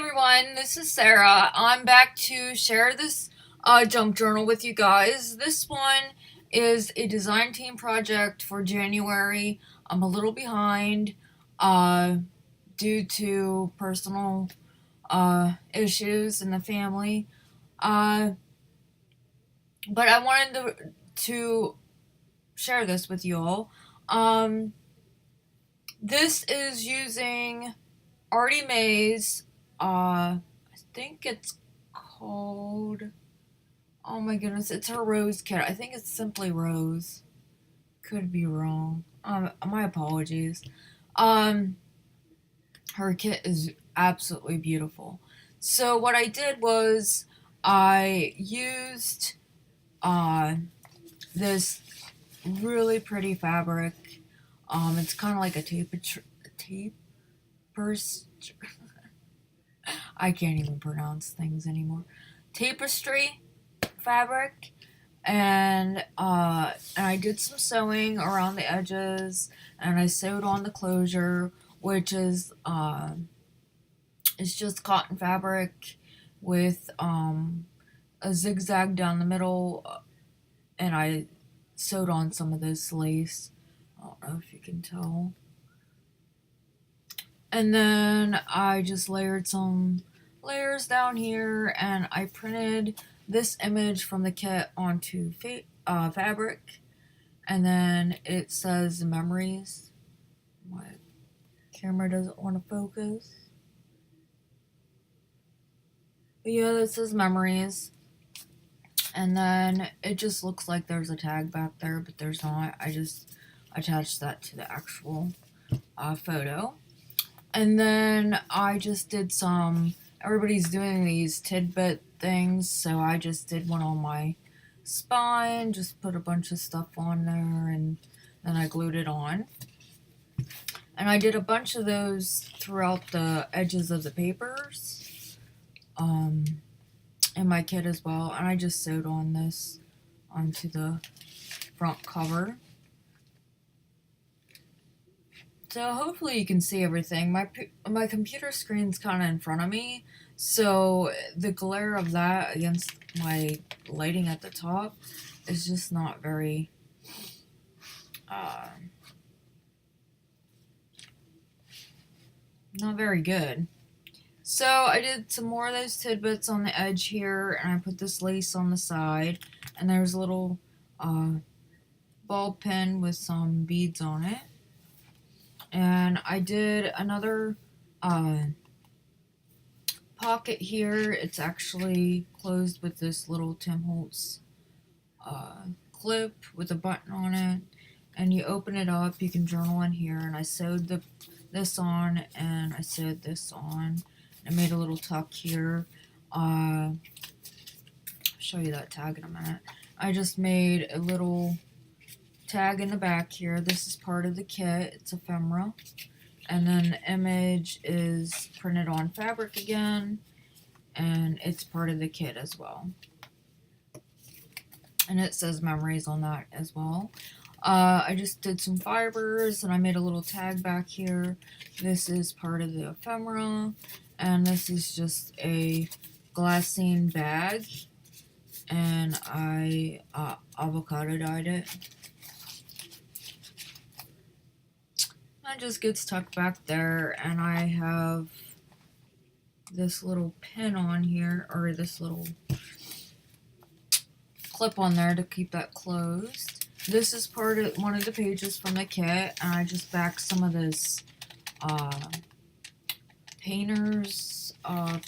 everyone, this is Sarah. I'm back to share this junk journal with you guys. This one is a design team project for January. I'm a little behind due to personal issues in the family. Uh, but I wanted to share this with you all. This is using ArtyMaze. I think it's called. Oh my goodness, it's her Rose kit. I think it's simply Rose. Could be wrong. My apologies. Um, her kit is absolutely beautiful. So what I did was I used uh this really pretty fabric. It's kind of like a tape I can't even pronounce things anymore. Tapestry fabric, and I did some sewing around the edges, and I sewed on the closure, which is it's just cotton fabric with a zigzag down the middle, and I sewed on some of this lace. I don't know if you can tell. And then I just layered some layers down here, and I printed this image from the kit onto fabric, and then it says memories. My camera doesn't want to focus. But yeah, that says memories. And then it just looks like there's a tag back there, but there's not. I just attached that to the actual photo. And then I just did everybody's doing these tidbit things, so I just did one on my spine, just put a bunch of stuff on there, and then I glued it on. And I did a bunch of those throughout the edges of the papers, in my kit as well, and I just sewed on this onto the front cover. So hopefully you can see everything. My computer screen's kind of in front of me, so the glare of that against my lighting at the top is just not very good. So I did some more of those tidbits on the edge here, and I put this lace on the side, and there's a little ball pin with some beads on it. And I did another pocket here. It's actually closed with this little Tim Holtz clip with a button on it. And you open it up, you can journal in here. And I sewed this on, and I sewed this on. I made a little tuck here. I'll show you that tag in a minute. I just made a little tag in the back here. This is part of the kit. It's ephemera. And then the image is printed on fabric again, and it's part of the kit as well. And it says memories on that as well. I just did some fibers, and I made a little tag back here. This is part of the ephemera, and this is just a glassine bag, and I avocado dyed it. That just gets tucked back there, and I have this little pin on here, or this little clip on there to keep that closed. This is part of one of the pages from the kit, and I just backed some of this painter's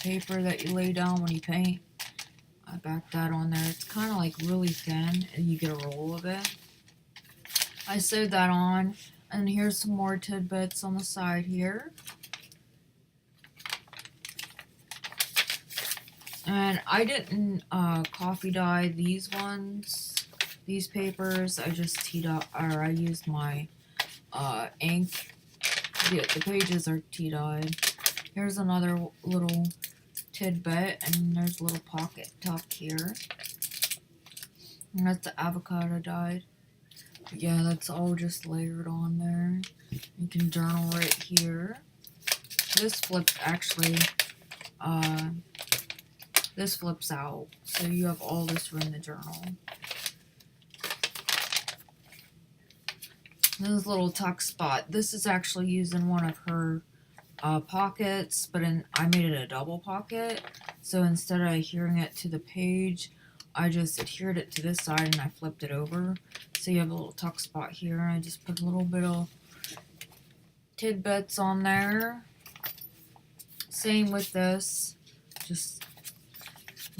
paper that you lay down when you paint. I backed that on there. It's kind of like really thin, and you get a roll of it. I sewed that on. And here's some more tidbits on the side here. And I didn't coffee dye these papers. I just I used my ink. The pages are tea dyed. Here's another little tidbit, and there's a little pocket tuck here. And that's the avocado dyed. Yeah, that's all just layered on there. You can journal right here. This flip actually this flips out, so you have all this room to journal. This little tuck spot. This is actually used in one of her pockets, but I made it a double pocket. So instead of adhering it to the page, I just adhered it to this side and I flipped it over. So you have a little tuck spot here. I just put a little bit of tidbits on there. Same with this. Just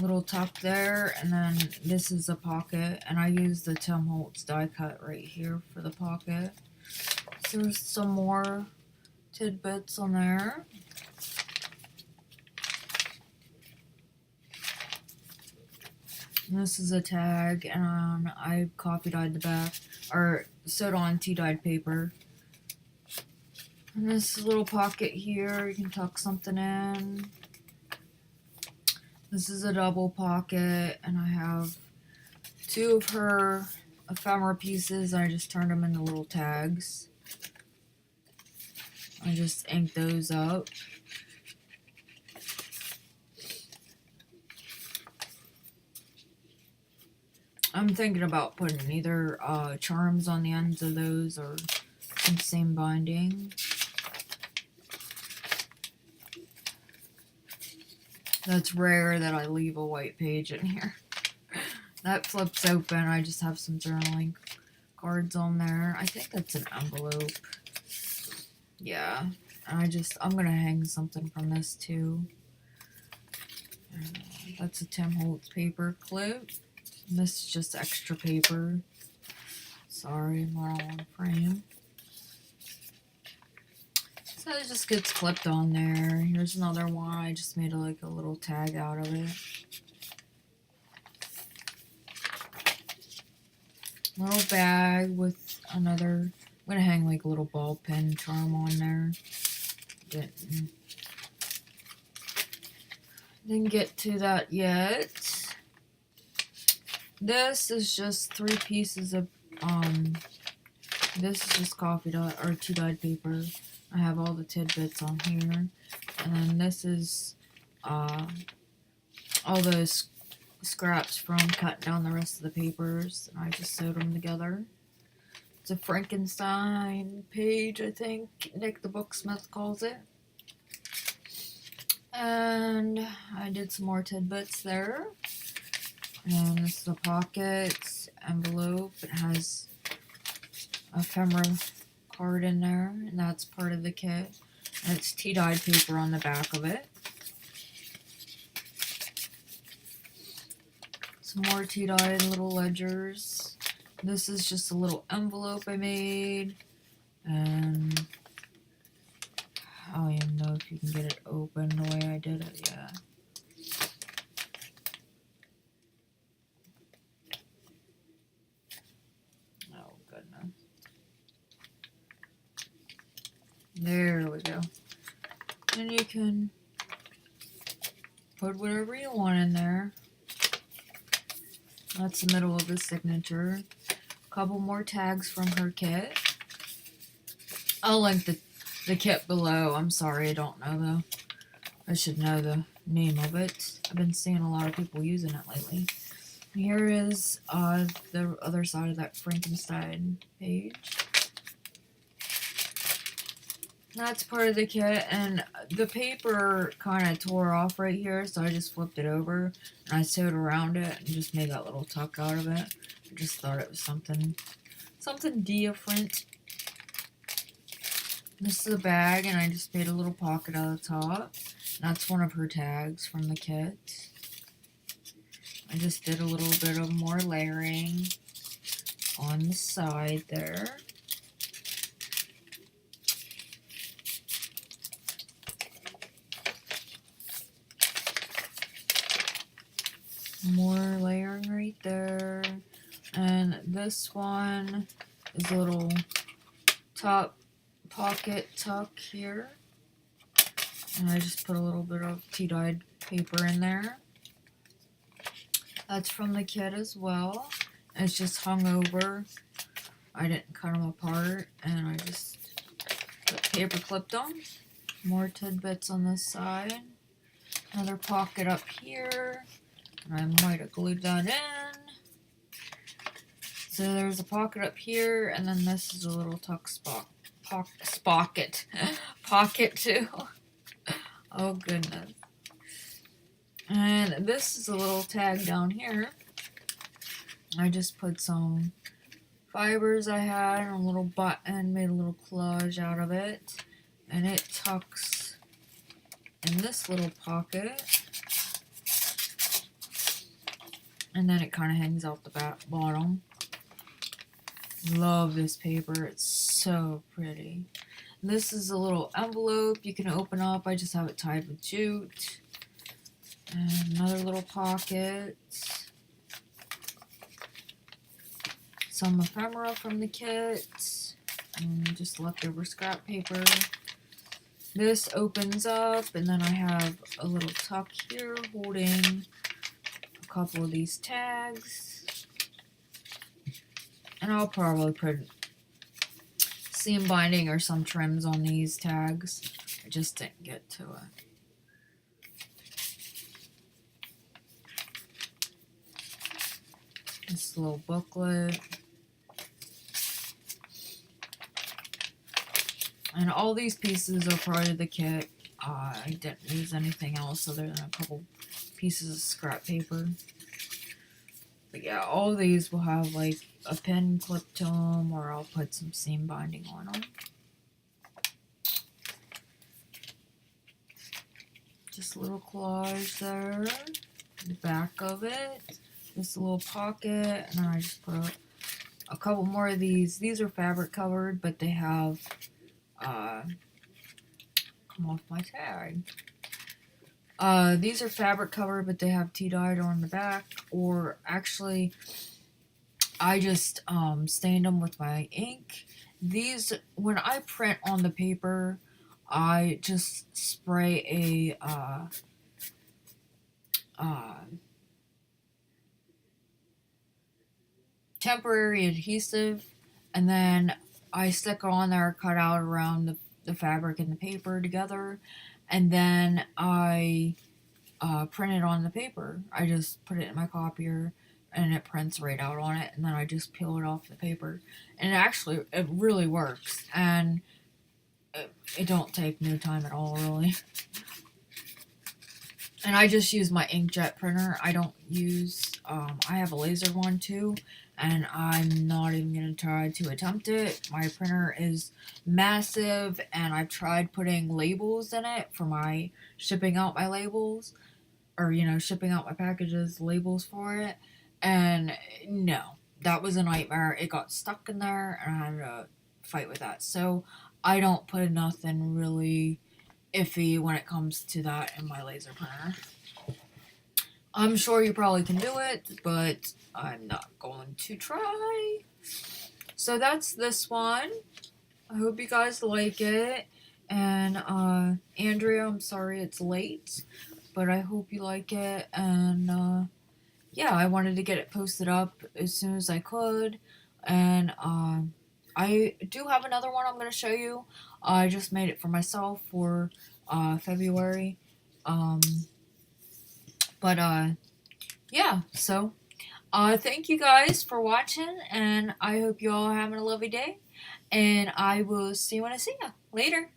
little tuck there, and then this is a pocket, and I use the Tim Holtz die cut right here for the pocket. So there's some more tidbits on there. And this is a tag, and I copy dyed the back, or sewed on tea dyed paper. And this little pocket here, you can tuck something in. This is a double pocket, and I have two of her ephemera pieces. I just turned them into little tags. I just inked those up. I'm thinking about putting either charms on the ends of those or some same binding. That's rare that I leave a white page in here. That flips open. I just have some journaling cards on there. I think that's an envelope. Yeah. I'm gonna hang something from this too. That's a Tim Holtz paper clip. And this is just extra paper. Sorry, I'm not all on frame. So it just gets clipped on there. Here's another one. I just made like a little tag out of it. Little bag with another. I'm gonna hang like a little ball pen charm on there. Didn't get to that yet. This is just 3 pieces of this is just coffee dye or tea dyed paper. I have all the tidbits on here, and then this is all those scraps from cutting down the rest of the papers, and I just sewed them together. It's a Frankenstein page, I think Nick the Booksmith calls it. And I did some more tidbits there. And this is a pocket envelope. It has a ephemera card in there, and that's part of the kit. And it's tea dyed paper on the back of it. Some more tea dyed little ledgers. This is just a little envelope I made, and I don't even know if you can get it open the way I did it. Yeah. Oh goodness. There we go. And you can put whatever you want in there. That's the middle of the signature. A couple more tags from her kit. I'll link the kit below. I'm sorry, I don't know though. I should know the name of it. I've been seeing a lot of people using it lately. And here is the other side of that Frankenstein page. That's part of the kit, and the paper kind of tore off right here, so I just flipped it over, and I sewed around it, and just made that little tuck out of it. I just thought it was something different. This is a bag, and I just made a little pocket out of the top. That's one of her tags from the kit. I just did a little bit of more layering on the side there. More layering right there. And this one is a little top pocket tuck here. And I just put a little bit of tea dyed paper in there. That's from the kit as well. And it's just hung over. I didn't cut them apart, and I just paper clipped them. More tidbits on this side. Another pocket up here. I might have glued that in. So there's a pocket up here, and then this is a little tuck pocket too. Oh goodness. And this is a little tag down here. I just put some fibers I had and a little button, made a little collage out of it, and it tucks in this little pocket. And then it kind of hangs out the bottom. Love this paper. It's so pretty. This is a little envelope you can open up. I just have it tied with jute. And another little pocket. Some ephemera from the kit. And just leftover scrap paper. This opens up, and then I have a little tuck here holding a couple of these tags. And I'll probably put seam binding or some trims on these tags. I just didn't get to it. This little booklet. And all these pieces are part of the kit. I didn't use anything else other than a couple pieces of scrap paper. But yeah, all these will have like a pin clip to them, or I'll put some seam binding on them. Just a little collage there. The back of it. This little pocket, and then I just put a couple more of these. These are fabric covered, but they have come off my tag. These are fabric covered, but they have tea-dyed on the back, or actually I just stained them with my ink. These, when I print on the paper, I just spray a temporary adhesive, and then I stick it on there, cut out around the fabric and the paper together, and then I print it on the paper. I just put it in my copier, and it prints right out on it, and then I just peel it off the paper. And it really works, and it don't take no time at all, really. And I just use my inkjet printer. I don't use, I have a laser one too, and I'm not even going to try to attempt it. My printer is massive, and I've tried putting labels in it for my shipping out my labels, or, shipping out my packages, labels for it, and no, that was a nightmare. It got stuck in there, and I had to fight with that. So I don't put nothing really iffy when it comes to that in my laser printer. I'm sure you probably can do it, but I'm not going to try. So that's this one. I hope you guys like it. And Andrea, I'm sorry it's late, but I hope you like it. And yeah, I wanted to get it posted up as soon as I could. And I do have another one I'm going to show you. I just made it for myself for February. Yeah, so thank you guys for watching, and I hope you all are having a lovely day, and I will see you when I see you. Later.